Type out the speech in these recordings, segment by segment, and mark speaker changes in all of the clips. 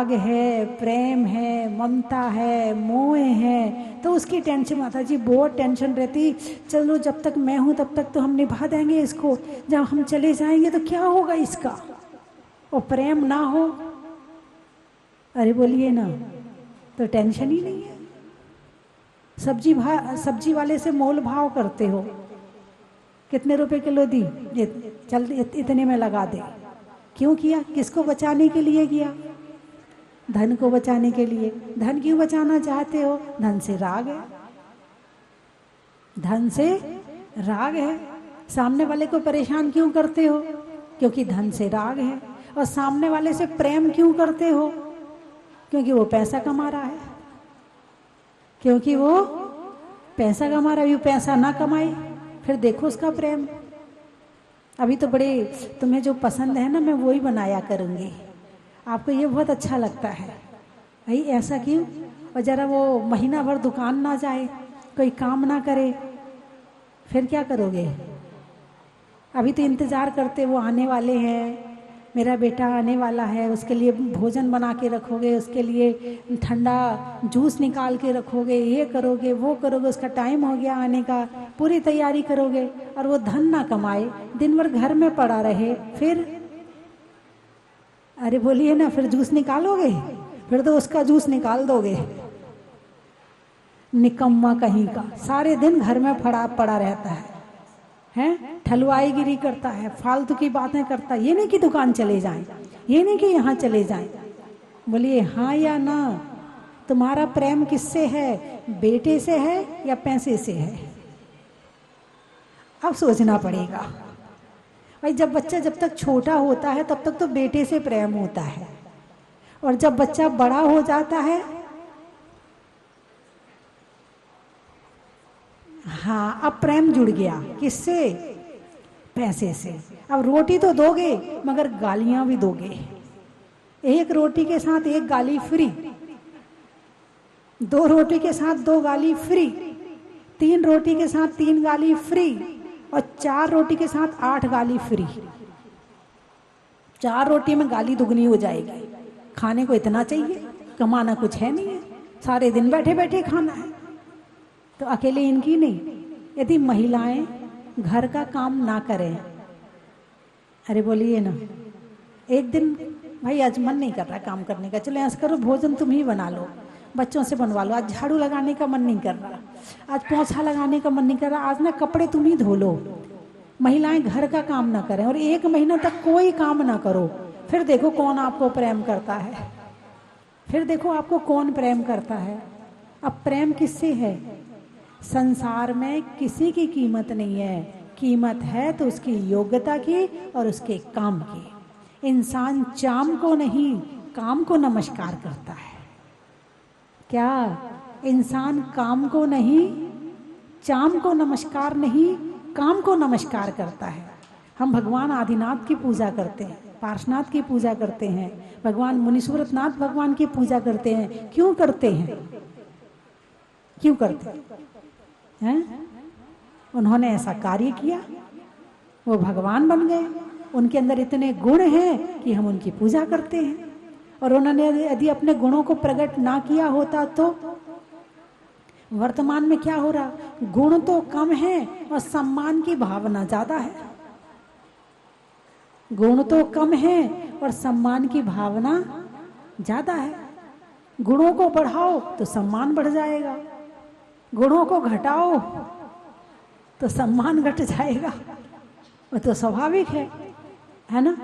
Speaker 1: राग है, प्रेम है, ममता है, मोह है, तो उसकी टेंशन, माता जी बहुत टेंशन रहती। चलो जब तक मैं हूँ तब तक तो हम निभा देंगे इसको, जब हम चले जाएंगे तो क्या होगा इसका। और प्रेम ना हो, अरे बोलिए ना, तो टेंशन ही नहीं है। सब्जी वाले से मोल भाव करते हो, कितने रुपए किलो दी, ये चल इतने में लगा दे। क्यों किया? किसको बचाने के लिए किया? धन को बचाने के लिए। धन क्यों बचाना चाहते हो? धन से राग है, धन से राग है। सामने वाले को परेशान क्यों करते हो? क्योंकि धन से राग है। और सामने वाले से प्रेम क्यों करते हो? क्योंकि वो पैसा कमा रहा है, क्योंकि वो पैसा कमा रहा है। वो पैसा ना कमाए फिर देखो उसका प्रेम। अभी तो बड़े, तुम्हें जो पसंद है ना मैं वही बनाया करूँगी, आपको ये बहुत अच्छा लगता है। भाई ऐसा क्यों? और ज़रा वो महीना भर दुकान ना जाए, कोई काम ना करे, फिर क्या करोगे? अभी तो इंतज़ार करते, वो आने वाले हैं, मेरा बेटा आने वाला है, उसके लिए भोजन बना के रखोगे, उसके लिए ठंडा जूस निकाल के रखोगे, ये करोगे वो करोगे, उसका टाइम हो गया आने का, पूरी तैयारी करोगे। और वो धन ना कमाए, दिन भर घर में पड़ा रहे, फिर अरे बोलिए ना, फिर जूस निकालोगे? फिर तो उसका जूस निकाल दोगे। निकम्मा कहीं का, सारे दिन घर में पड़ा रहता है, ठलवाईगिरी करता है, फालतू की बातें करता है। ये नहीं कि दुकान चले जाएं, ये नहीं कि यहाँ चले जाएं। बोलिए हाँ या ना, तुम्हारा प्रेम किससे है? बेटे से है या पैसे से है? अब सोचना पड़ेगा भाई। जब बच्चा जब तक छोटा होता है तब तक तो बेटे से प्रेम होता है, और जब बच्चा बड़ा हो जाता है, हाँ अब प्रेम जुड़ गया, किससे? पैसे से। अब रोटी तो दोगे मगर गालियां भी दोगे। एक रोटी के साथ एक गाली फ्री, 2 रोटी के साथ 2 गाली फ्री, 3 रोटी के साथ 3 गाली फ्री, और 4 रोटी के साथ 8 गाली फ्री। 4 रोटी में गाली दुगनी हो जाएगी। खाने को इतना चाहिए, कमाना कुछ है नहीं है, सारे दिन बैठे बैठे खाना है। तो अकेले इनकी नहीं, यदि महिलाएं घर का काम ना करें, अरे बोलिए ना, एक दिन भाई आज मन नहीं कर रहा काम करने का, चलो ऐसा करो भोजन तुम ही बना लो, बच्चों से बनवा लो। आज झाड़ू लगाने का मन नहीं कर रहा, आज पोछा लगाने का मन नहीं कर रहा, आज ना कपड़े तुम ही धो लो। महिलाएं घर का काम ना करें और 1 महीना तक कोई काम ना करो, फिर देखो कौन आपको प्रेम करता है, फिर देखो आपको कौन प्रेम करता है। अब प्रेम किससे है? संसार में किसी की कीमत नहीं है, कीमत है तो उसकी योग्यता की और उसके काम की। इंसान चाम को नहीं काम को नमस्कार करता है। क्या? इंसान काम को नहीं, चाम को नमस्कार नहीं, काम को नमस्कार करता है। हम भगवान आदिनाथ की पूजा करते हैं, पार्श्वनाथ की पूजा करते हैं, भगवान मुनीश्वरनाथ भगवान की पूजा करते हैं। क्यों करते हैं? क्यों करते हैं? उन्होंने ऐसा कार्य किया, वो भगवान बन गए, उनके अंदर इतने गुण हैं कि हम उनकी पूजा करते हैं। और उन्होंने यदि अपने गुणों को प्रकट ना किया होता तो वर्तमान में क्या हो रहा? गुण तो कम है और सम्मान की भावना ज्यादा है। गुण तो कम है और सम्मान की भावना ज्यादा है। गुणों को बढ़ाओ तो सम्मान बढ़ जाएगा, गुणों को घटाओ तो सम्मान घट जाएगा, वो तो स्वाभाविक है ना।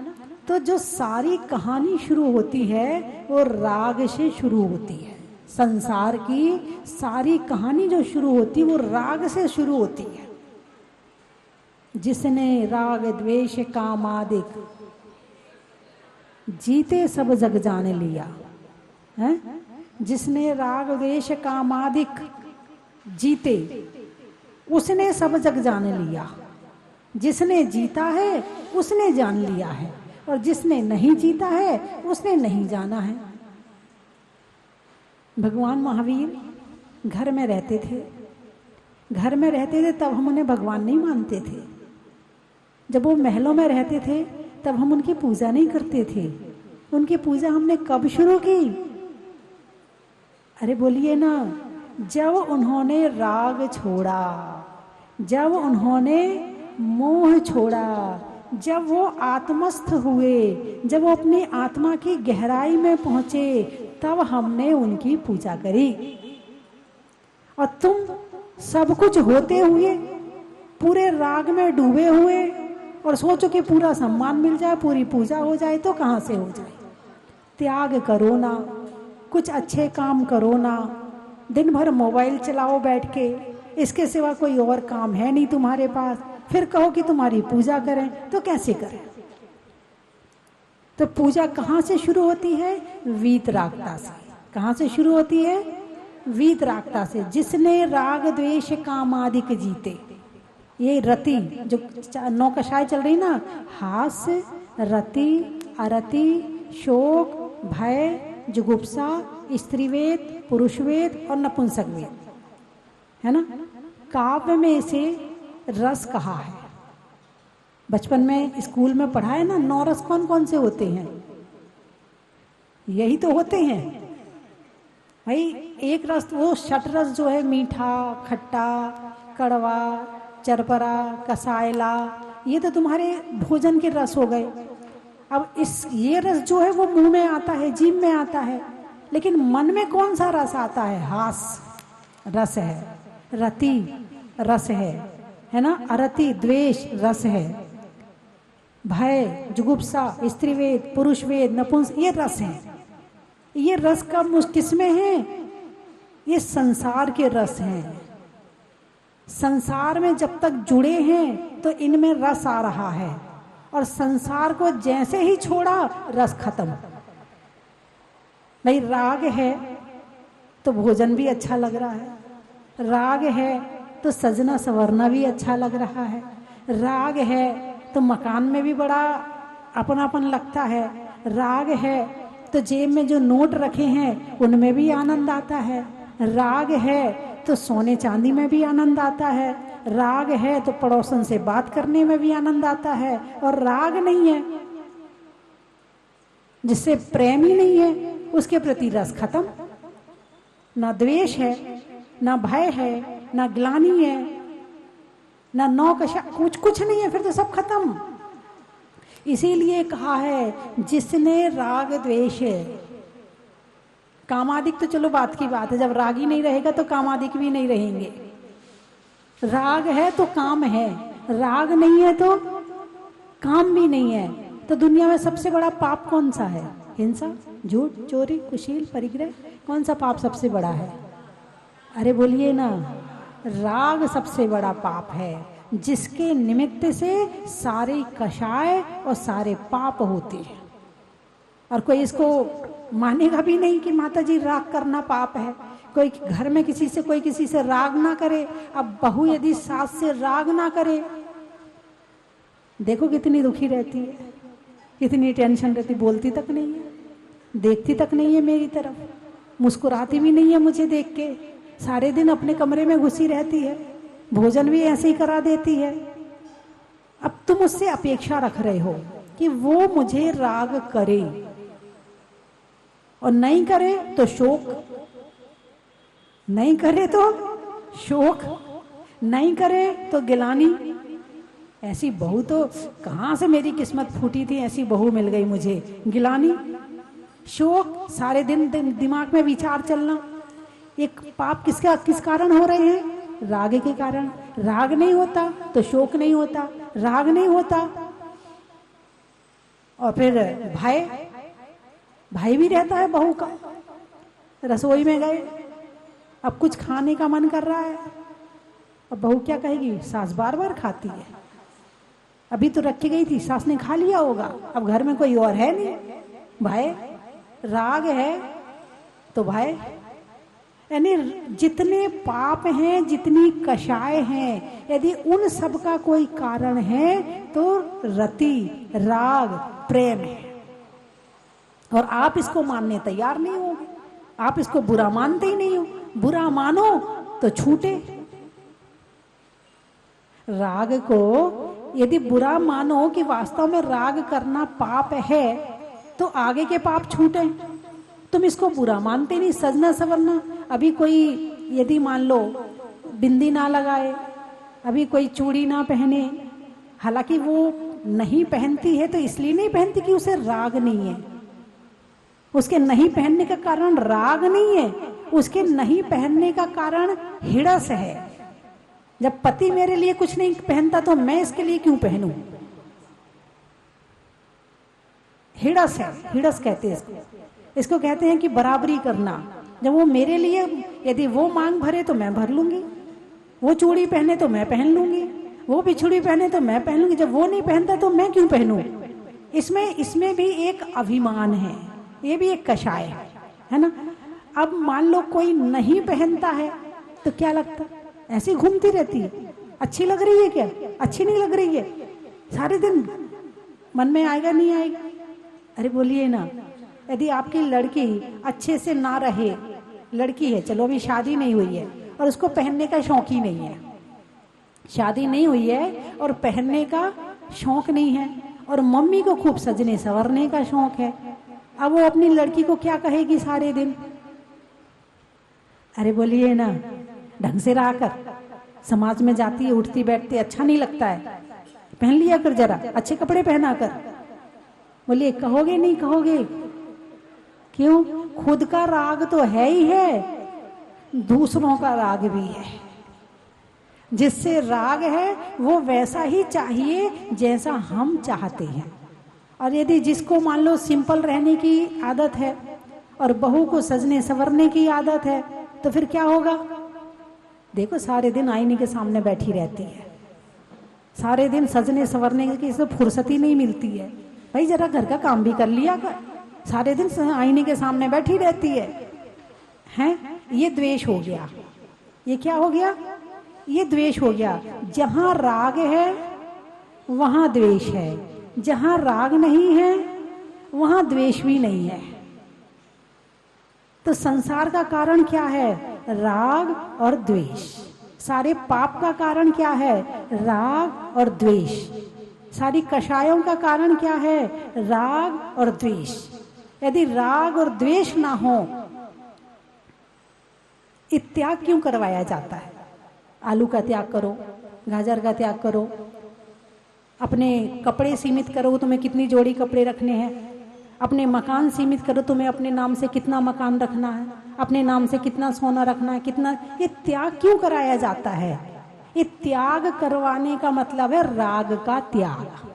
Speaker 1: तो जो सारी कहानी शुरू होती है वो राग से शुरू होती है। संसार की सारी कहानी जो शुरू होती है वो राग से शुरू होती है। जिसने राग द्वेष कामादिक जीते सब जग जान लिया है। जिसने राग द्वेष कामादिक जीते उसने सब जग जान लिया। जिसने जीता है उसने जान लिया है, और जिसने नहीं जीता है उसने नहीं जाना है। भगवान महावीर घर में रहते थे, घर में रहते थे तब हम उन्हें भगवान नहीं मानते थे। जब वो महलों में रहते थे तब हम उनकी पूजा नहीं करते थे। उनकी पूजा हमने कब शुरू की? अरे बोलिए ना, जब उन्होंने राग छोड़ा, जब उन्होंने मोह छोड़ा, जब वो आत्मस्थ हुए, जब वो अपनी आत्मा की गहराई में पहुंचे, तब हमने उनकी पूजा करी। और तुम सब कुछ होते हुए, पूरे राग में डूबे हुए, और सोचो कि पूरा सम्मान मिल जाए, पूरी पूजा हो जाए, तो कहाँ से हो जाए? त्याग करो ना, कुछ अच्छे काम करो ना। दिन भर मोबाइल चलाओ बैठ के, इसके सिवा कोई और काम है नहीं तुम्हारे पास, फिर कहो कि तुम्हारी पूजा करें, तो कैसे करें? तो पूजा कहाँ से शुरू होती है? वीतरागता से। कहाँ से शुरू होती है? वीतरागता से। जिसने राग द्वेष काम आदिक जीते, ये रति जो नौकशाएं चल रही ना, हास्य, रति, अरति, शोक, भय, जुगुप्सा, स्त्रीवेद, पुरुषवेद और नपुंसकवेद, है ना। काव्य में इसे रस कहा है। बचपन में स्कूल में पढ़ा है ना, 9 रस कौन कौन से होते हैं? यही तो होते हैं भाई। एक रस वो षट रस जो है, मीठा, खट्टा, कड़वा, चरपरा, कसायला, ये तो तुम्हारे भोजन के रस हो गए। अब ये रस जो है वो मुंह में आता है, जीभ में आता है, लेकिन मन में कौन सा रस आता है? हास रस है, रति रस है ना, अरति द्वेष रस है, भय, जुगुप्सा, स्त्रीवेद, पुरुषवेद, नपुंस, ये रस है। ये रस कब किसमें है? ये संसार के रस हैं। संसार में जब तक जुड़े हैं तो इनमें रस आ रहा है, और संसार को जैसे ही छोड़ा, रस खत्म। नहीं, राग है तो भोजन भी अच्छा लग रहा है, राग है तो सजना संवरना भी अच्छा लग रहा है, राग है तो मकान में भी बड़ा अपनापन लगता है, राग है तो जेब में जो नोट रखे हैं उनमें भी आनंद आता है, राग है तो सोने चांदी में भी आनंद आता है, राग है तो पड़ोसन से बात करने में भी आनंद आता है। और राग नहीं है, जिससे प्रेम ही नहीं है, उसके प्रति रस खत्म। ना द्वेष है, ना भय है, ना ग्लानि है, ना नौकशा, कुछ नहीं है, फिर तो सब खत्म। इसीलिए कहा है जिसने राग द्वेष है, कामादिक तो चलो बात की बात है, जब राग ही नहीं रहेगा तो कामादिक भी नहीं रहेंगे। राग है तो काम है, राग नहीं है तो काम भी नहीं है। तो दुनिया में सबसे बड़ा पाप कौन सा है? हिंसा, झूठ, चोरी, कुशील, परिग्रह। कौन सा पाप सबसे बड़ा है? अरे बोलिए ना, राग सबसे बड़ा पाप है, जिसके निमित्त से सारे कषाय और सारे पाप होते हैं। और कोई इसको मानेगा भी नहीं कि माता जी राग करना पाप है। कोई घर में किसी से राग ना करे। अब बहू यदि सास से राग ना करे, देखो कितनी दुखी रहती है, कितनी टेंशन रहती, बोलती तक नहीं है, देखती तक नहीं है मेरी तरफ, मुस्कुराती भी नहीं है मुझे देख के, सारे दिन अपने कमरे में घुसी रहती है, भोजन भी ऐसे ही करा देती है। अब तुम उससे अपेक्षा रख रहे हो कि वो मुझे राग करे, और नहीं करे तो शोक, नहीं करे तो शोक, नहीं करे तो गिलानी। ऐसी बहू तो कहाँ से मेरी किस्मत फूटी थी, ऐसी बहू मिल गई मुझे। गिलानी, शोक, सारे दिन दिमाग में विचार चलना। एक पाप किस कारण हो रहे हैं? राग के कारण। राग नहीं होता तो शोक नहीं होता, राग नहीं होता, और फिर भाई भी रहता है बहू का। रसोई में गए, अब कुछ खाने का मन कर रहा है, अब बहू क्या कहेगी? सास बार बार खाती है, अभी तो रखी गई थी, सास ने खा लिया होगा, अब घर में कोई और है नहीं। भाई, राग है तो भाई, यानी जितने पाप हैं, जितनी कषाय हैं, यदि उन सब का कोई कारण है तो रति, राग, प्रेम है। और आप इसको मानने तैयार नहीं होगे, आप इसको बुरा मानते ही नहीं हो। बुरा मानो तो छूटे। राग को यदि बुरा मानो कि वास्तव में राग करना पाप है, तो आगे के पाप छूटे। तुम इसको बुरा मानते नहीं, सजना सवरना। अभी कोई यदि मान लो बिंदी ना लगाए, अभी कोई चूड़ी ना पहने, हालांकि वो नहीं पहनती है तो इसलिए नहीं पहनती कि उसे राग नहीं है, उसके नहीं पहनने का कारण राग नहीं है, उसके नहीं पहनने का कारण हिड़स है। जब पति मेरे लिए कुछ नहीं पहनता तो मैं इसके लिए क्यों पहनूं? हिड़स है, हिड़स कहते हैं इसको। इसको कहते हैं कि बराबरी करना। जब वो मेरे लिए, यदि वो मांग भरे तो मैं भर लूंगी, वो चूड़ी पहने तो मैं पहन लूंगी, वो बिछुड़ी पहने तो मैं पहन लूंगी। जब वो नहीं पहनता तो मैं क्यों पहनूं? इसमें भी एक अभिमान है, ये भी एक कषाय है ना। अब मान लो कोई नहीं पहनता है तो क्या लगता, ऐसी घूमती रहती है, अच्छी लग रही है क्या? अच्छी नहीं लग रही है, सारे दिन मन में आएगा नहीं आएगा? अरे बोलिए ना, यदि आपकी लड़की अच्छे से ना रहे, लड़की है, चलो अभी शादी नहीं हुई है और उसको पहनने का शौक ही नहीं है, शादी नहीं हुई है और पहनने का शौक नहीं है, और मम्मी को खूब सजने संवरने का शौक है, अब वो अपनी लड़की को क्या कहेगी सारे दिन? अरे बोलिए ना, ढंग से रहा कर, समाज में जाती है, उठती बैठती, अच्छा नहीं लगता है, पहन लिया कर, जरा अच्छे कपड़े पहना कर। बोलिए कहोगे नहीं कहोगे? क्यों? खुद का राग तो है ही है, दूसरों का राग भी है। जिससे राग है वो वैसा ही चाहिए जैसा हम चाहते हैं। और यदि जिसको मान लो सिंपल रहने की आदत है और बहू को सजने संवरने की आदत है, तो फिर क्या होगा? देखो सारे दिन आईने के सामने बैठी रहती है, सारे दिन सजने संवरने की फुर्सत ही नहीं मिलती है। भाई जरा घर का काम भी कर लिया कर, सारे दिन आईने के सामने बैठी रहती है, हैं? ये द्वेष हो गया। ये क्या हो गया? ये द्वेष हो गया। जहां राग है वहां द्वेष है, जहां राग नहीं है वहां द्वेष भी नहीं है। तो संसार का कारण क्या है? राग और द्वेष। सारे पाप का कारण क्या है? राग और द्वेष। सारी कषायों का कारण क्या है? राग और द्वेष। यदि राग और द्वेष ना हो, त्याग क्यों करवाया जाता है? आलू का त्याग करो, गाजर का त्याग करो, अपने कपड़े सीमित करो, तुम्हें कितनी जोड़ी कपड़े रखने हैं, अपने मकान सीमित करो, तुम्हें अपने नाम से कितना मकान रखना है, अपने नाम से कितना सोना रखना है, कितना। ये त्याग क्यों कराया जाता है? ये त्याग करवाने का मतलब है राग का त्याग।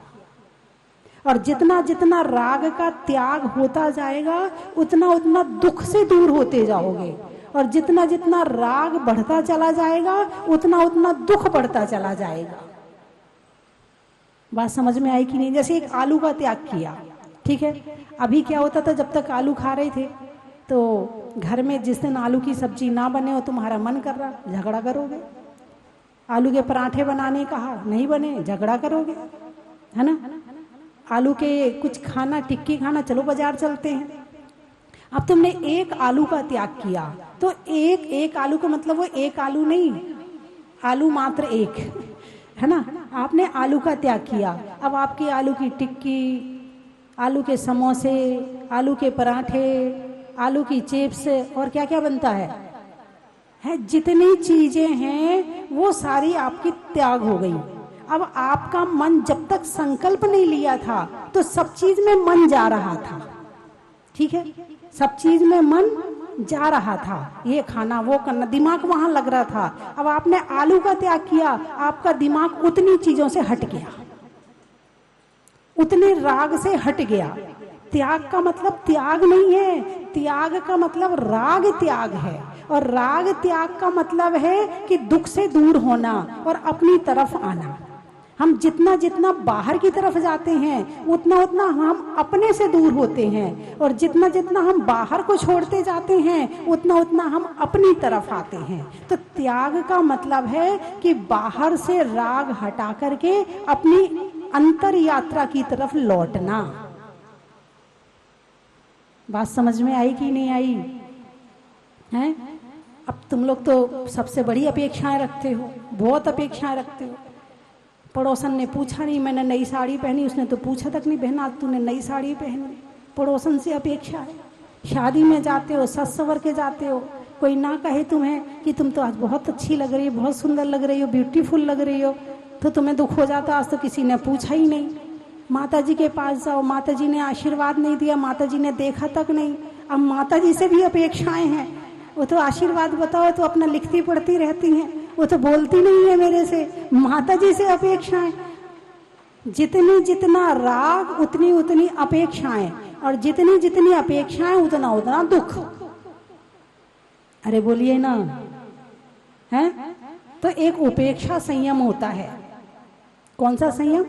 Speaker 1: और जितना जितना राग का त्याग होता जाएगा उतना उतना दुख से दूर होते जाओगे, और जितना जितना राग बढ़ता चला जाएगा उतना उतना दुख बढ़ता चला जाएगा। बात समझ में आई कि नहीं? जैसे एक आलू का त्याग किया, ठीक है, अभी क्या होता था, जब तक आलू खा रहे थे तो घर में जिस दिन आलू की सब्जी ना बने हो, तुम्हारा मन कर रहा, झगड़ा करोगे। आलू के पराठे बनाने कहा, नहीं बने, झगड़ा करोगे, है ना। आलू के कुछ खाना, टिक्की खाना, चलो बाजार चलते हैं। अब तुमने एक आलू का त्याग किया तो एक आलू का मतलब वो एक आलू नहीं, आलू मात्र एक, है ना। आपने आलू का त्याग किया, अब आपकी आलू की टिक्की, आलू के समोसे, आलू के पराठे, आलू की चिप्स और क्या क्या बनता है जितनी चीजें हैं वो सारी आपकी त्याग हो गई। अब आपका मन जब तक संकल्प नहीं लिया था तो सब चीज में मन जा रहा था, ठीक है, सब चीज में मन जा रहा था, ये खाना वो करना, दिमाग वहां लग रहा था। अब आपने आलू का त्याग किया, आपका दिमाग उतनी चीजों से हट गया, उतने राग से हट गया। त्याग का मतलब त्याग नहीं है, त्याग का मतलब राग त्याग है, और राग त्याग का मतलब है कि दुख से दूर होना और अपनी तरफ आना। हम जितना जितना बाहर की तरफ जाते हैं उतना उतना हम अपने से दूर होते हैं, और जितना जितना हम बाहर को छोड़ते जाते हैं उतना उतना हम अपनी तरफ आते हैं। तो त्याग का मतलब है कि बाहर से राग हटा करके अपनी अंतर यात्रा की तरफ लौटना। बात समझ में आई कि नहीं आई है? अब तुम लोग तो सबसे बड़ी अपेक्षाएं रखते हो, बहुत अपेक्षाएं रखते हो। पड़ोसन ने पूछा नहीं, मैंने नई साड़ी पहनी, उसने तो पूछा तक नहीं, बहना तूने नई साड़ी पहनी, पड़ोसन से अपेक्षा है। शादी में जाते हो, सज संवर के जाते हो, कोई ना कहे तुम्हें कि तुम तो आज बहुत अच्छी लग रही हो, बहुत सुंदर लग रही हो, ब्यूटीफुल लग रही हो, तो तुम्हें दुख हो जाता, आज तो किसी ने पूछा ही नहीं। माता जी के पास जाओ, माता जी ने आशीर्वाद नहीं दिया, माता जी ने देखा तक नहीं। अब माता जी से भी अपेक्षाएं हैं, वो तो आशीर्वाद बताओ तो अपना लिखती पढ़ती रहती हैं, वो तो बोलती नहीं है मेरे से। माता जी से अपेक्षाएं, जितनी जितना राग उतनी उतनी अपेक्षाएं, और जितनी जितनी अपेक्षाएं उतना उतना दुख। अरे बोलिए ना, है? तो एक उपेक्षा संयम होता है। कौन सा संयम?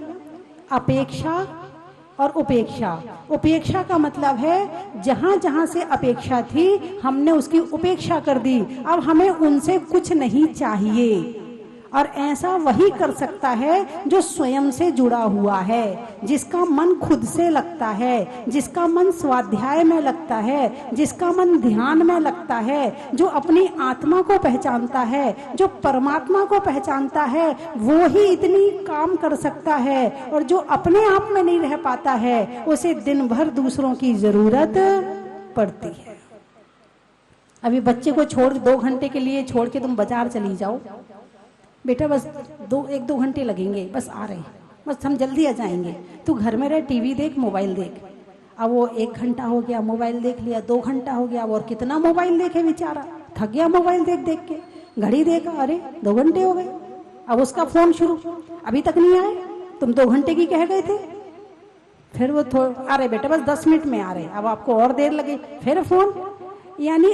Speaker 1: अपेक्षा और उपेक्षा। उपेक्षा का मतलब है जहां जहां से अपेक्षा थी हमने उसकी उपेक्षा कर दी, अब हमें उनसे कुछ नहीं चाहिए। और ऐसा वही कर सकता है जो स्वयं से जुड़ा हुआ है, जिसका मन खुद से लगता है, जिसका मन स्वाध्याय में लगता है, जिसका मन ध्यान में लगता है, जो अपनी आत्मा को पहचानता है, जो परमात्मा को पहचानता है, वो ही इतनी काम कर सकता है। और जो अपने आप में नहीं रह पाता है उसे दिन भर दूसरों की जरूरत पड़ती है। अभी बच्चे को छोड़ 2 घंटे के लिए छोड़ के तुम बाजार चली जाओ, बेटा बस 1-2 घंटे लगेंगे, बस आ रहे, बस हम जल्दी आ जाएंगे। तू घर में रह, टीवी देख, मोबाइल देख। अब वो 1 घंटा हो गया मोबाइल देख लिया, 2 घंटा हो गया, और कितना मोबाइल देखे बेचारा, थक गया मोबाइल देख देख के। घड़ी देखा, अरे 2 घंटे हो गए, अब उसका फोन शुरू, अभी तक नहीं आए, तुम 2 घंटे की कह गए थे। फिर वो अरे बेटा बस 10 मिनट में आ रहे, अब आपको और देर लगे, फिर फोन। यानी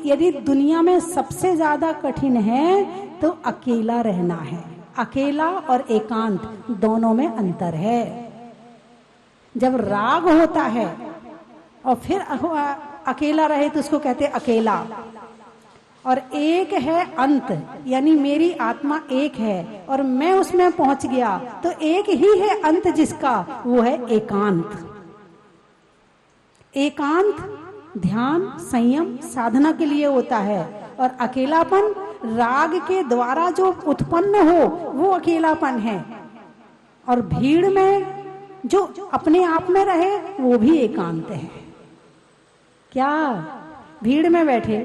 Speaker 1: यदि दुनिया में सबसे ज्यादा कठिन है तो अकेला रहना है। अकेला और एकांत दोनों में अंतर है। जब राग होता है और फिर अकेला रहे तो उसको कहते अकेला। और एक है अंत, यानी मेरी आत्मा एक है और मैं उसमें पहुंच गया, तो एक ही है अंत जिसका, वो है एकांत। एकांत ध्यान संयम साधना के लिए होता है, और अकेलापन राग के द्वारा जो उत्पन्न हो वो अकेलापन है। और भीड़ में जो अपने आप में रहे वो भी एकांत है। क्या भीड़ में बैठे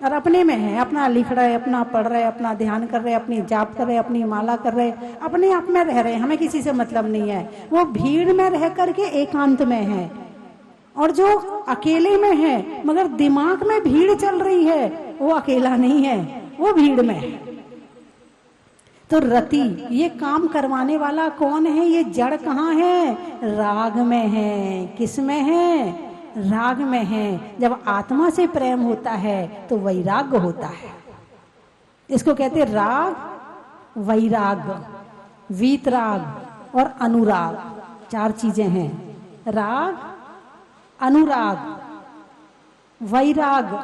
Speaker 1: और अपने में है, अपना लिख रहे, अपना पढ़ रहे, अपना ध्यान कर रहे, अपनी जाप कर रहे, अपनी माला कर रहे, अपने आप में रह रहे, हमें किसी से मतलब नहीं है, वो भीड़ में रह करके एकांत में है। और जो अकेले में है मगर दिमाग में भीड़ चल रही है वो अकेला नहीं है, वो भीड़ में है। तो रति, ये काम करवाने वाला कौन है? ये जड़ कहाँ है? राग में है। किस में है? राग में है। जब आत्मा से प्रेम होता है तो वैराग्य होता है। इसको कहते राग, वैराग, वीतराग और अनुराग। 4 चीजें हैं, राग, अनुराग, वैराग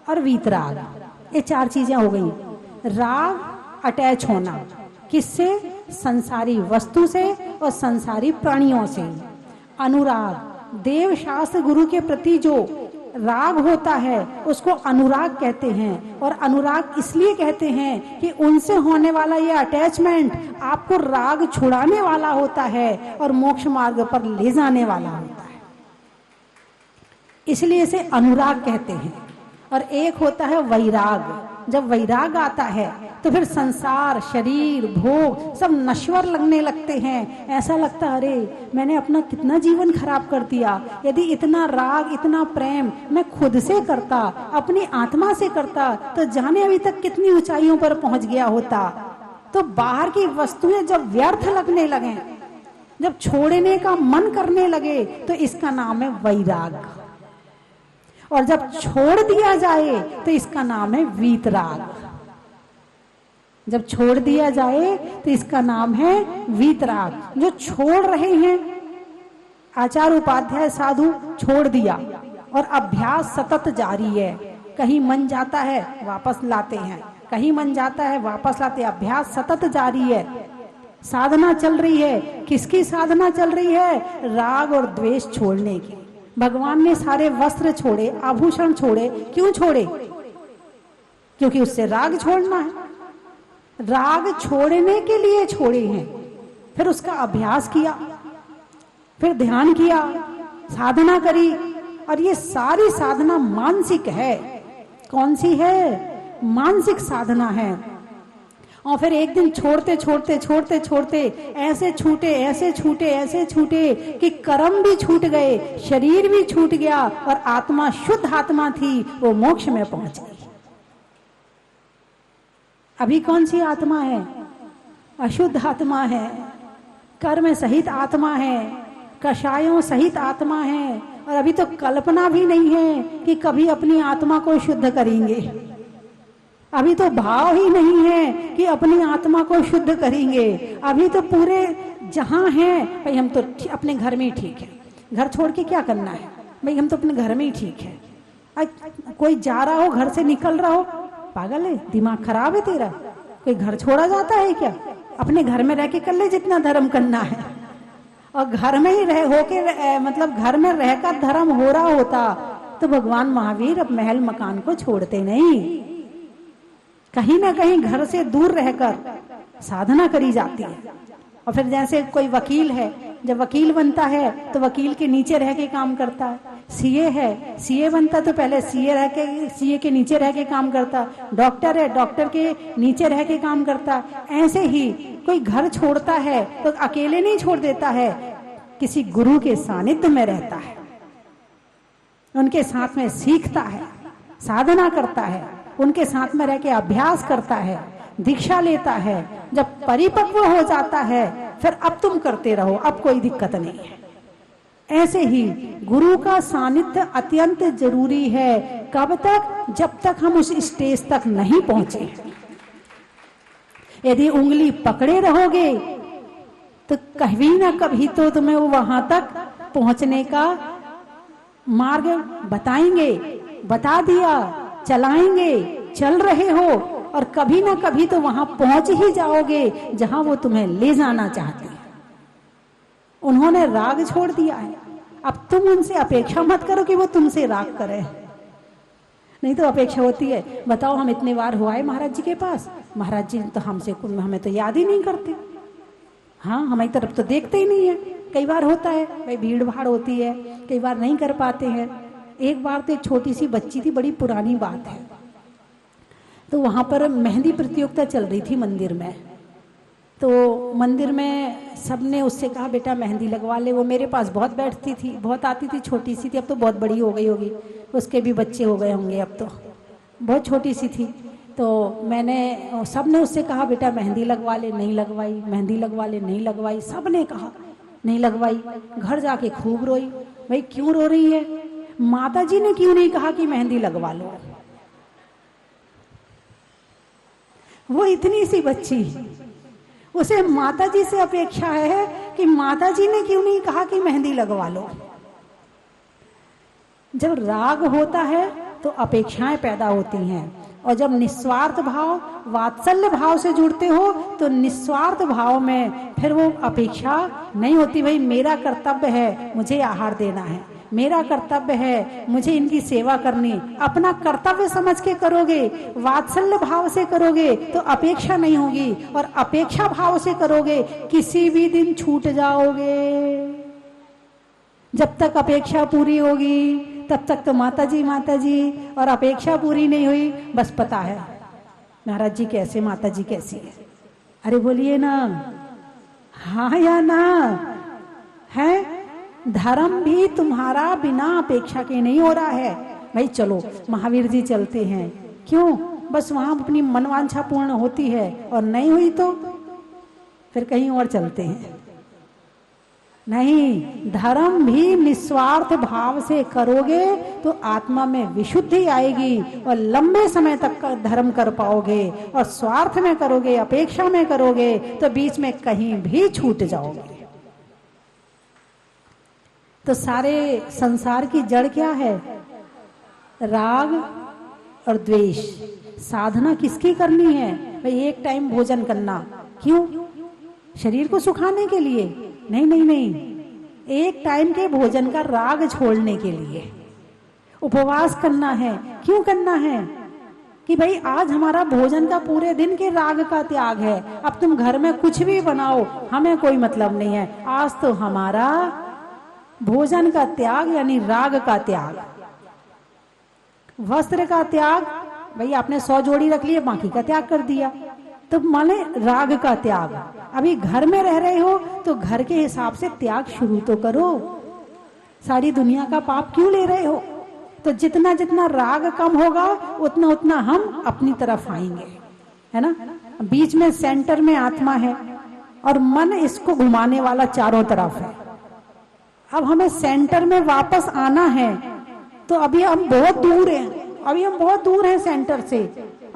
Speaker 1: और वीतराग। ये 4 चीजें हो गई। राग अटैच होना, किससे? संसारी वस्तु से और संसारी प्राणियों से। अनुराग देव शास्त्र गुरु के प्रति जो राग होता है उसको अनुराग कहते हैं। और अनुराग इसलिए कहते हैं कि उनसे होने वाला ये अटैचमेंट आपको राग छुड़ाने वाला होता है और मोक्ष मार्ग पर ले जाने वाला होता है, इसलिए इसे अनुराग कहते हैं। और एक होता है वैराग। जब वैराग आता है तो फिर संसार, शरीर, भोग सब नश्वर लगने लगते हैं। ऐसा लगता है अरे मैंने अपना कितना जीवन खराब कर दिया। यदि इतना राग, इतना प्रेम मैं खुद से करता, अपनी आत्मा से करता, तो जाने अभी तक कितनी ऊंचाइयों पर पहुंच गया होता। तो बाहर की वस्तुएं जब व्यर्थ लगने लगे, जब छोड़ने का मन करने लगे, तो इसका नाम है वैराग। और जब छोड़ दिया जाए तो इसका नाम है वीतराग। जब छोड़ दिया जाए तो इसका नाम है वीतराग। जो छोड़ रहे हैं, आचार्य उपाध्याय साधु छोड़ दिया और अभ्यास सतत जारी है। कहीं मन जाता है वापस लाते हैं, कहीं मन जाता है वापस लाते, अभ्यास सतत जारी है। साधना चल रही है। किसकी साधना चल रही है? राग और द्वेष छोड़ने की। भगवान ने सारे वस्त्र छोड़े, आभूषण छोड़े, क्यों छोड़े? क्योंकि उससे राग छोड़ना है। राग छोड़ने के लिए छोड़े हैं। फिर उसका अभ्यास किया, फिर ध्यान किया, साधना करी, और ये सारी साधना मानसिक है। कौन सी है? मानसिक साधना है। और फिर एक दिन छोड़ते छोड़ते छोड़ते छोड़ते ऐसे छूटे ऐसे छूटे ऐसे छूटे कि कर्म भी छूट गए, शरीर भी छूट गया, और आत्मा, शुद्ध आत्मा थी, वो मोक्ष में पहुंच गई। अभी कौन सी आत्मा है? अशुद्ध आत्मा है, कर्म सहित आत्मा है, कषायों सहित आत्मा है, और अभी तो कल्पना भी नहीं है कि कभी अपनी आत्मा को शुद्ध करेंगे। अभी तो भाव ही नहीं है कि अपनी आत्मा को शुद्ध करेंगे। अभी तो पूरे जहां हैं भाई, हम तो अपने घर में ही ठीक है, घर छोड़ के क्या करना है भाई, हम तो अपने घर में ही ठीक है। कोई जा रहा हो, घर से निकल रहा हो, पागल है, दिमाग खराब है तेरा? कोई घर छोड़ा जाता है क्या? अपने घर में रह के कर ले जितना धर्म करना है। और घर में ही रह होके मतलब घर में रहकर धर्म हो रहा होता तो भगवान महावीर अब महल मकान को छोड़ते नहीं। कहीं ना कहीं घर से दूर रहकर साधना करी जाती है। और फिर जैसे कोई वकील है, जब वकील बनता है तो वकील के नीचे रह के काम करता है। सीए है, सीए बनता तो पहले सीए के नीचे रह के काम करता। डॉक्टर है, डॉक्टर के नीचे रह के काम करता। ऐसे ही कोई घर छोड़ता है तो अकेले नहीं छोड़ देता है, किसी गुरु के सानिध्य में रहता है, उनके साथ में सीखता है, साधना करता है, उनके साथ में रह के अभ्यास करता है, दीक्षा लेता है। जब परिपक्व हो जाता है फिर अब तुम करते रहो, अब कोई दिक्कत नहीं है। ऐसे ही गुरु का सानिध्य अत्यंत जरूरी है। कब तक? जब तक हम उस स्टेज तक नहीं पहुंचे। यदि उंगली पकड़े रहोगे तो कभी ना कभी तो तुम्हें वो वहां तक पहुंचने का मार्ग बताएंगे, बता दिया, चलाएंगे, चल रहे हो, और कभी ना कभी तो वहां पहुंच ही जाओगे जहां वो तुम्हें ले जाना चाहते हैं। उन्होंने राग छोड़ दिया है, अब तुम उनसे अपेक्षा मत करो कि वो तुमसे राग करे। नहीं तो अपेक्षा होती है, बताओ हम इतने बार हुआ है महाराज जी के पास, महाराज जी तो हमें तो याद ही नहीं करते, हाँ हमारी तरफ तो देखते ही नहीं है। कई बार होता है भाई, भीड़ भाड़ होती है, कई बार नहीं कर पाते हैं। एक बार तो एक छोटी सी बच्ची थी, बड़ी पुरानी बात है, तो वहां पर मेहंदी प्रतियोगिता चल रही थी मंदिर में। तो मंदिर में सबने उससे कहा बेटा मेहंदी लगवा ले। वो मेरे पास बहुत बैठती थी, बहुत आती थी, छोटी सी थी, अब तो बहुत बड़ी हो गई होगी, उसके भी बच्चे हो गए होंगे, अब तो बहुत छोटी सी थी। तो मैंने सबने उससे कहा बेटा मेहंदी लगवा ले, नहीं लगवाई, मेहंदी लगवा ले, नहीं लगवाई, सबने कहा नहीं लगवाई। घर जाके खूब रोई, भाई क्यों रो रही है? माता जी ने क्यों नहीं कहा कि मेहंदी लगवा लो? वो इतनी सी बच्ची, उसे माता जी से अपेक्षा है कि माता जी ने क्यों नहीं कहा कि मेहंदी लगवा लो। जब राग होता है तो अपेक्षाएं पैदा होती हैं, और जब निस्वार्थ भाव, वात्सल्य भाव से जुड़ते हो तो निस्वार्थ भाव में फिर वो अपेक्षा नहीं होती, भाई मेरा कर्तव्य है मुझे आहार देना है, मेरा कर्तव्य है मुझे इनकी सेवा करनी। अपना कर्तव्य समझ के करोगे, वात्सल्य भाव से करोगे तो अपेक्षा नहीं होगी, और अपेक्षा भाव से करोगे किसी भी दिन छूट जाओगे। जब तक अपेक्षा पूरी होगी तब तक तो माता जी, और अपेक्षा पूरी नहीं हुई, बस पता है महाराज जी कैसे, माता जी कैसी है। अरे बोलिए ना, हाँ या ना? है धर्म भी तुम्हारा बिना अपेक्षा के नहीं हो रहा है। भाई चलो महावीर जी चलते हैं, क्यों? बस वहां अपनी मनवांछा पूर्ण होती है, और नहीं हुई तो फिर कहीं और चलते हैं। नहीं, धर्म भी निस्वार्थ भाव से करोगे तो आत्मा में विशुद्धि आएगी, और लंबे समय तक का धर्म कर पाओगे। और स्वार्थ में करोगे, अपेक्षा में करोगे तो बीच में कहीं भी छूट जाओगे। तो सारे संसार की जड़ क्या है? राग और द्वेष। साधना किसकी करनी है? भाई एक टाइम भोजन करना, क्यों? शरीर को सुखाने के लिए? नहीं नहीं नहीं, एक टाइम के भोजन का राग छोड़ने के लिए। उपवास करना है, क्यों करना है? कि भाई आज हमारा भोजन का पूरे दिन के राग का त्याग है। अब तुम घर में कुछ भी बनाओ, हमें कोई मतलब नहीं है, आज तो हमारा भोजन का त्याग यानी राग का त्याग, वस्त्र का त्याग, भाई आपने 100 जोड़ी रख लिए, बाकी का त्याग कर दिया, तो माने राग का त्याग। अभी घर में रह रहे हो तो घर के हिसाब से त्याग शुरू तो करो, सारी दुनिया का पाप क्यों ले रहे हो? तो जितना जितना राग कम होगा उतना उतना हम अपनी तरफ आएंगे, है ना। बीच में सेंटर में आत्मा है और मन इसको घुमाने वाला चारों तरफ है। अब हमें सेंटर में वापस आना है, तो अभी हम बहुत दूर हैं, अभी हम बहुत दूर हैं सेंटर से।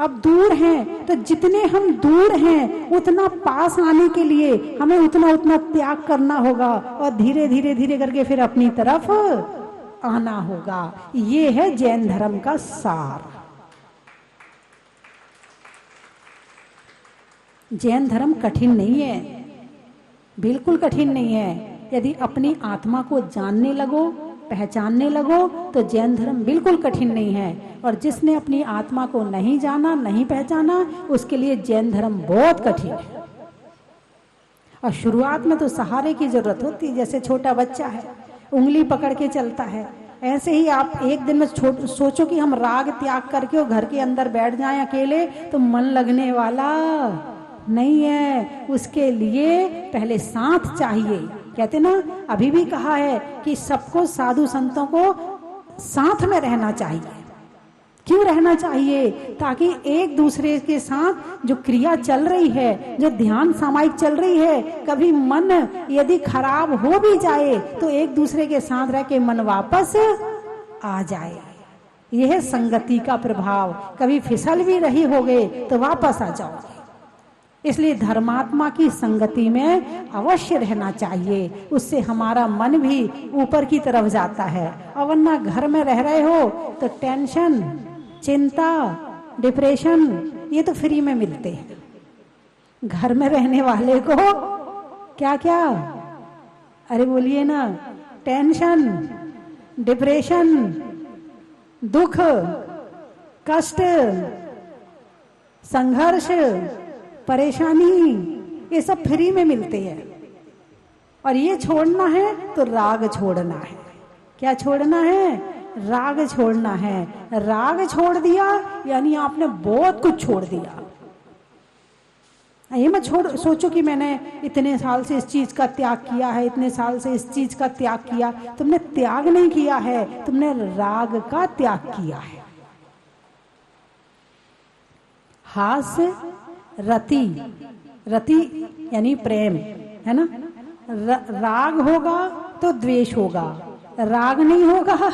Speaker 1: अब दूर हैं तो जितने हम दूर हैं उतना पास आने के लिए हमें उतना उतना त्याग करना होगा और धीरे धीरे धीरे करके फिर अपनी तरफ आना होगा। ये है जैन धर्म का सार। जैन धर्म कठिन नहीं है, बिल्कुल कठिन नहीं है। यदि अपनी आत्मा को जानने लगो, पहचानने लगो, तो जैन धर्म बिल्कुल कठिन नहीं है। और जिसने अपनी आत्मा को नहीं जाना, नहीं पहचाना, उसके लिए जैन धर्म बहुत कठिन है। और शुरुआत में तो सहारे की जरूरत होती है। जैसे छोटा बच्चा है, उंगली पकड़ के चलता है, ऐसे ही आप एक दिन में सोचो कि हम राग त्याग करके और घर के अंदर बैठ जाएं अकेले, तो मन लगने वाला नहीं है। उसके लिए पहले साथ चाहिए। कहते ना, अभी भी कहा है कि सबको, साधु संतों को साथ में रहना चाहिए। क्यों रहना चाहिए? ताकि एक दूसरे के साथ जो क्रिया चल रही है, जो ध्यान सामायिक चल रही है, कभी मन यदि खराब हो भी जाए तो एक दूसरे के साथ रह के मन वापस आ जाए। यह है संगति का प्रभाव। कभी फिसल भी रही होगे तो वापस आ जाओगे। इसलिए धर्मात्मा की संगति में अवश्य रहना चाहिए, उससे हमारा मन भी ऊपर की तरफ जाता है। और वरना घर में रह रहे हो तो टेंशन, चिंता, डिप्रेशन, ये तो फ्री में मिलते हैं। घर में रहने वाले को क्या क्या, अरे बोलिए ना, टेंशन, डिप्रेशन, दुख, कष्ट, संघर्ष, परेशानी, ये सब फ्री में मिलते हैं। और ये छोड़ना है तो राग छोड़ना है। क्या छोड़ना है? राग छोड़ना है। राग छोड़ दिया यानी आपने बहुत कुछ छोड़ दिया। ये मत सोचो कि मैंने इतने साल से इस चीज का त्याग किया है, इतने साल से इस चीज का त्याग किया। तुमने त्याग नहीं किया है, तुमने राग का त्याग किया है। हास्य, रति, रति यानी प्रेम, है ना। राग होगा तो द्वेष होगा, राग नहीं होगा।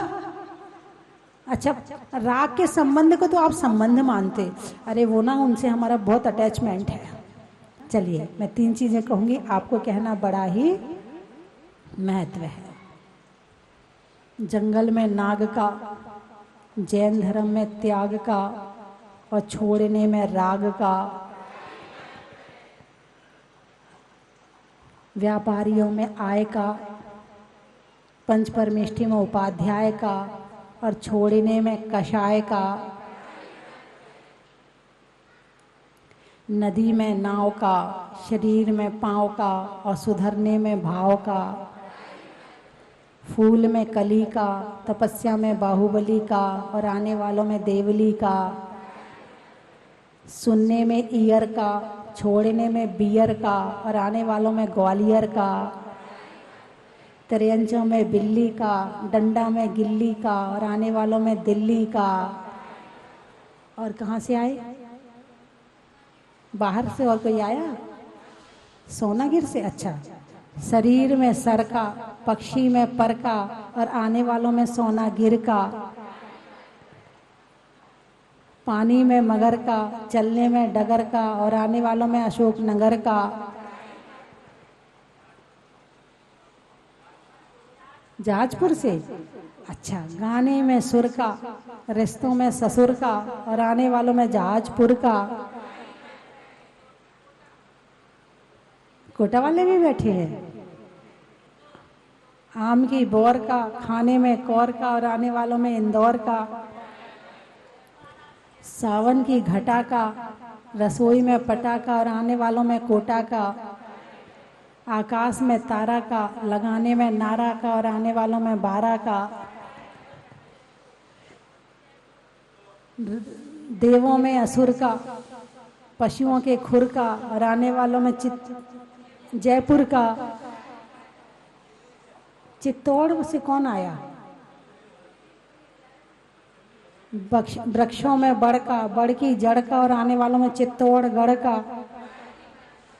Speaker 1: अच्छा, राग के संबंध को तो आप संबंध मानते, अरे वो ना, उनसे हमारा बहुत अटैचमेंट है। चलिए, मैं 3 चीजें कहूंगी, आपको कहना बड़ा ही महत्व है। जंगल में नाग का, जैन धर्म में त्याग का, और छोड़ने में राग का। व्यापारियों में आय का, पंच परमेष्ठी में उपाध्याय का, और छोड़ने में कषाय का। नदी में नाव का, शरीर में पांव का, और सुधरने में भाव का। फूल में कली का, तपस्या में बाहुबली का, और आने वालों में देवली का। सुनने में ईयर का, छोड़ने में बियर का, और आने वालों में ग्वालियर का। त्रियंचों में बिल्ली का, डंडा में गिल्ली का, और आने वालों में दिल्ली का। और कहाँ से आए? बाहर से। और कोई आया? सोनागिर से। अच्छा। शरीर में सर का, पक्षी में पर का, और आने वालों में सोनागिर का। पानी में मगर का, चलने में डगर का, और आने वालों में अशोक नगर का। जहाजपुर से। अच्छा। गाने में सुर का, रिश्तों में ससुर का, और आने वालों में जहाजपुर का। कोटा वाले भी बैठे हैं। आम की बोर का, खाने में कौर का, और आने वालों में इंदौर का। सावन की घटा का, रसोई में पटा का, और आने वालों में कोटा का। आकाश में तारा का, लगाने में नारा का और आने वालों में 12 का। देवों में असुर का, पशुओं के खुर का और आने वालों में जयपुर का। चित्तौड़ से कौन आया? वृक्षों में बड़ का, बड़ की जड़ का और आने वालों में चित्तौड़गढ़ का।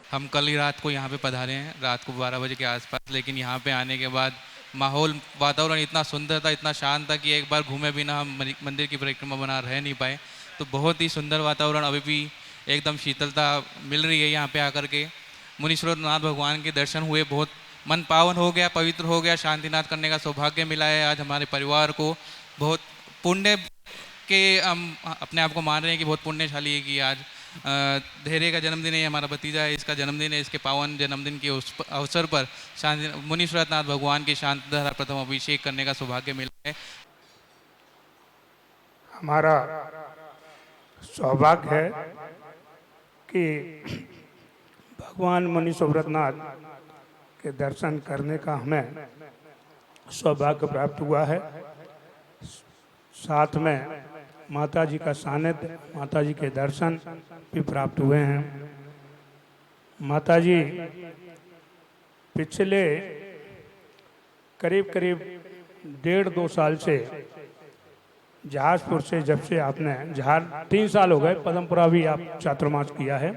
Speaker 2: हम कल ही रात को यहाँ पे पधारे हैं, रात को 12 बजे के आसपास। लेकिन यहाँ पे आने के बाद माहौल, वातावरण इतना सुंदर था, इतना शांत था कि एक बार घूमे बिना हम मंदिर की परिक्रमा बना रह नहीं पाए। तो बहुत ही सुंदर वातावरण, अभी भी एकदम शीतलता मिल रही है यहाँ पे आकर के। मुनीश्वरनाथ भगवान के दर्शन हुए, बहुत मन पावन हो गया, पवित्र हो गया। शांतिनाथ करने का सौभाग्य मिला है आज हमारे परिवार को। बहुत पुण्य के हम अपने आप को मान रहे हैं कि बहुत पुण्यशाली है कि आज धैर्य का जन्मदिन है, हमारा भतीजा है, इसका जन्मदिन है। इसके पावन जन्मदिन के उस अवसर पर मुनीश्वरनाथ भगवान के शांतिधारा प्रथम अभिषेक करने का सौभाग्य मिला है।
Speaker 3: हमारा सौभाग्य है कि भगवान मुनीश्वरनाथ के दर्शन करने का हमें सौभाग्य प्राप्त हुआ है। साथ में माता जी का सानिध्य, माता जी के दर्शन भी प्राप्त हुए हैं। माता जी पिछले करीब 1.5-2 साल से जहाजपुर से, जब से आपने 3 साल हो गए, पदमपुरा भी आप चातुर्मास किया है,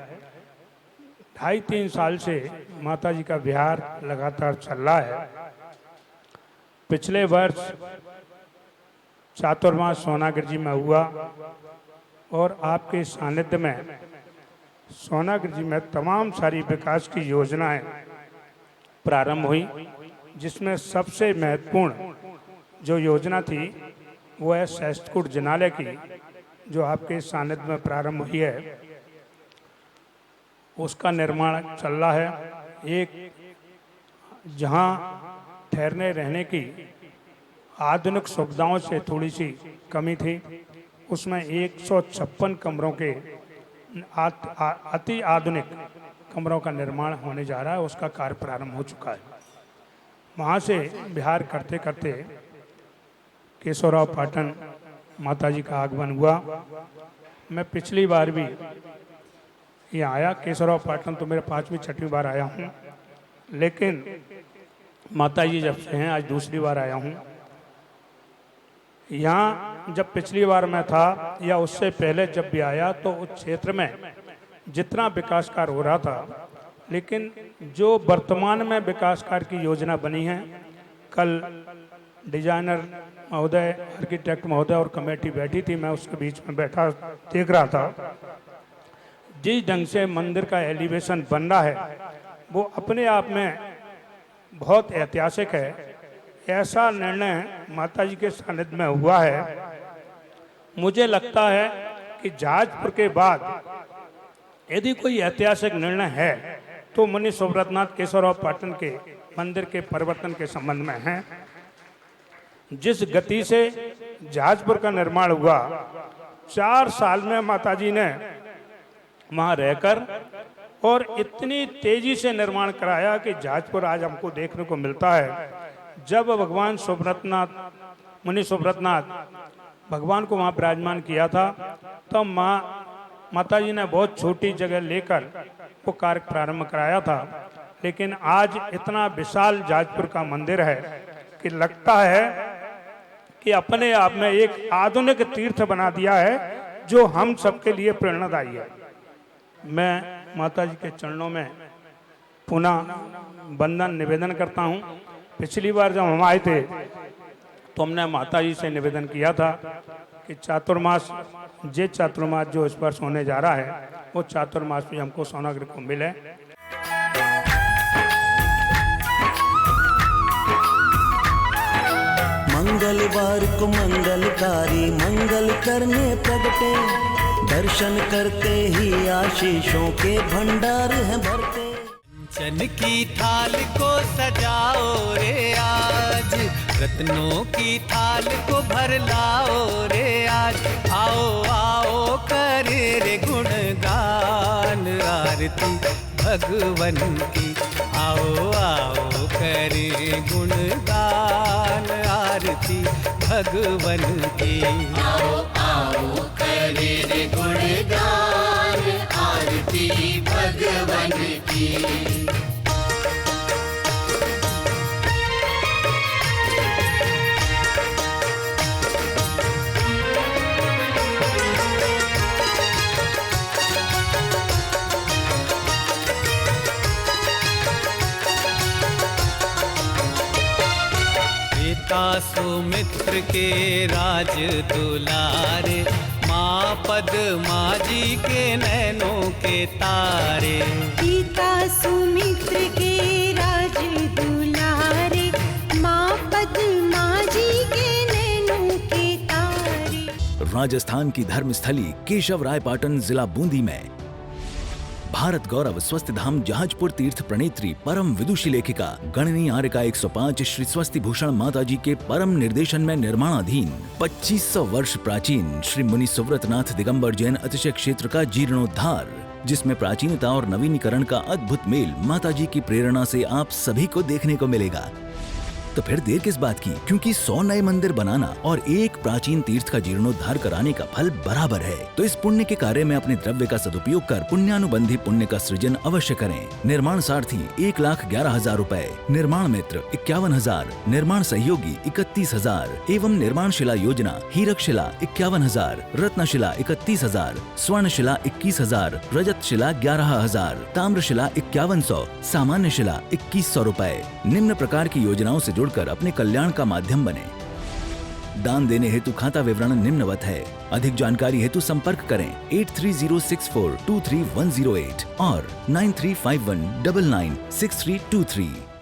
Speaker 3: 2.5-3 साल से माता जी का विहार लगातार चल रहा है। पिछले वर्ष चातुर्मास सोनागिर जी में हुआ और आपके सानिध्य में सोनागिर जी में तमाम सारी विकास की योजनाएं प्रारंभ हुई, जिसमें सबसे महत्वपूर्ण जो योजना थी वो है सहस्त्रकूट जिनालय की, जो आपके सानिध्य में प्रारंभ हुई है। उसका निर्माण चल रहा है। एक जहां ठहरने रहने की आधुनिक सुविधाओं से थोड़ी सी कमी थी, उसमें 156 कमरों के अति आधुनिक कमरों का निर्माण होने जा रहा है। उसका कार्य प्रारंभ हो चुका है। वहाँ से विहार करते करते केशवराव पाटन माता जी का आगमन हुआ। मैं पिछली बार भी यहाँ आया, केशवराव पाटन तो मेरे 5वीं-6वीं बार आया हूँ, लेकिन माता जी जब से हैं आज दूसरी बार आया हूँ। यहाँ जब पिछली बार मैं था या उससे पहले जब भी आया तो उस क्षेत्र में जितना विकास कार्य हो रहा था, लेकिन जो वर्तमान में विकास कार्य की योजना बनी है, कल डिजाइनर महोदय, आर्किटेक्ट महोदय और कमेटी बैठी थी, मैं उसके बीच में बैठा देख रहा था। जिस ढंग से मंदिर का एलिवेशन बन रहा है वो अपने आप में बहुत ऐतिहासिक है। ऐसा निर्णय माता जी के सानिध्य में हुआ है। मुझे लगता है कि जहाजपुर के बाद यदि कोई ऐतिहासिक निर्णय है तो मुनीश्वरनाथ केशवराव पाटन के मंदिर के परिवर्तन के संबंध में है। जिस गति से जहाजपुर का निर्माण हुआ, 4 साल में माता जी ने वहां रहकर और इतनी तेजी से निर्माण कराया कि जहाजपुर आज हमको देखने को मिलता है। जब भगवान मुनीश्वरनाथ भगवान को वहाँ विराजमान किया था, तो माता जी ने बहुत छोटी जगह लेकर वो कार्य प्रारंभ कराया था। लेकिन आज इतना विशाल जहाजपुर का मंदिर है कि लगता है कि अपने आप में एक आधुनिक तीर्थ बना दिया है, जो हम सबके लिए प्रेरणादायी है। मैं माता जी के चरणों में पुनः वंदन निवेदन करता हूँ। पिछली बार जब हम आए थे तो हमने माता जी से निवेदन किया था कि चातुर्मास जो इस वर्ष होने जा रहा है, वो चातुर्मास भी हमको सोनागिर को मिले।
Speaker 4: मंगलवार को मंगलकारी मंगल करने प्रगटे, दर्शन करते ही आशीषों के भंडार हैं भरते।
Speaker 5: चन की थाल को सजाओ रे आज, रत्नों की थाल को भर लाओ रे आज। आओ आओ करे रे गुणगान आरती भगवन की। आओ आओ आओ करें गुणगान आरती भगवन की।
Speaker 6: आओ आओ करे रे गुणगान आरती भगवन की।
Speaker 5: पिता सुमित्र के राज दुलारे, माँ पद्मा जी के नैनों के तारे।
Speaker 7: पिता सुमित्र के राज दुलारे, माँ पद्मा जी के नैनों के तारे।
Speaker 8: राजस्थान की धर्मस्थली केशव राय पाटन जिला बूंदी में भारत गौरव स्वस्थ धाम जहाजपुर तीर्थ प्रणेत्री परम विदुषी लेखिका गणनी आर्यका 105 श्री स्वस्ति भूषण माता जी के परम निर्देशन में निर्माणाधीन 2500 वर्ष प्राचीन श्री मुनि सुव्रतनाथ दिगंबर जैन अतिशय क्षेत्र का जीर्णोद्धार, जिसमें प्राचीनता और नवीनीकरण का अद्भुत मेल माता जी की प्रेरणा से आप सभी को देखने को मिलेगा। तो फिर देर किस बात की, क्योंकि 100 नए मंदिर बनाना और एक प्राचीन तीर्थ का जीर्णोद्धार कराने का फल बराबर है। तो इस पुण्य के कार्य में अपने द्रव्य का सदुपयोग कर पुण्यानुबंधी पुण्य का सृजन अवश्य करें। निर्माण सारथी 1,11,000 रूपए, निर्माण मित्र 51,000, निर्माण सहयोगी 31,000 एवं निर्माण शिला योजना हीरक शिला 51,000, रत्न शिला 31,000, स्वर्ण शिला 21,000, रजत शिला 11,000, ताम्र शिला 5100, सामान्य शिला 2100 रूपए। निम्न प्रकार की योजनाओं से जुड़कर अपने कल्याण का माध्यम बने। दान देने हेतु खाता विवरण निम्नवत है। अधिक जानकारी हेतु संपर्क करें 8306423108 और 9351996323।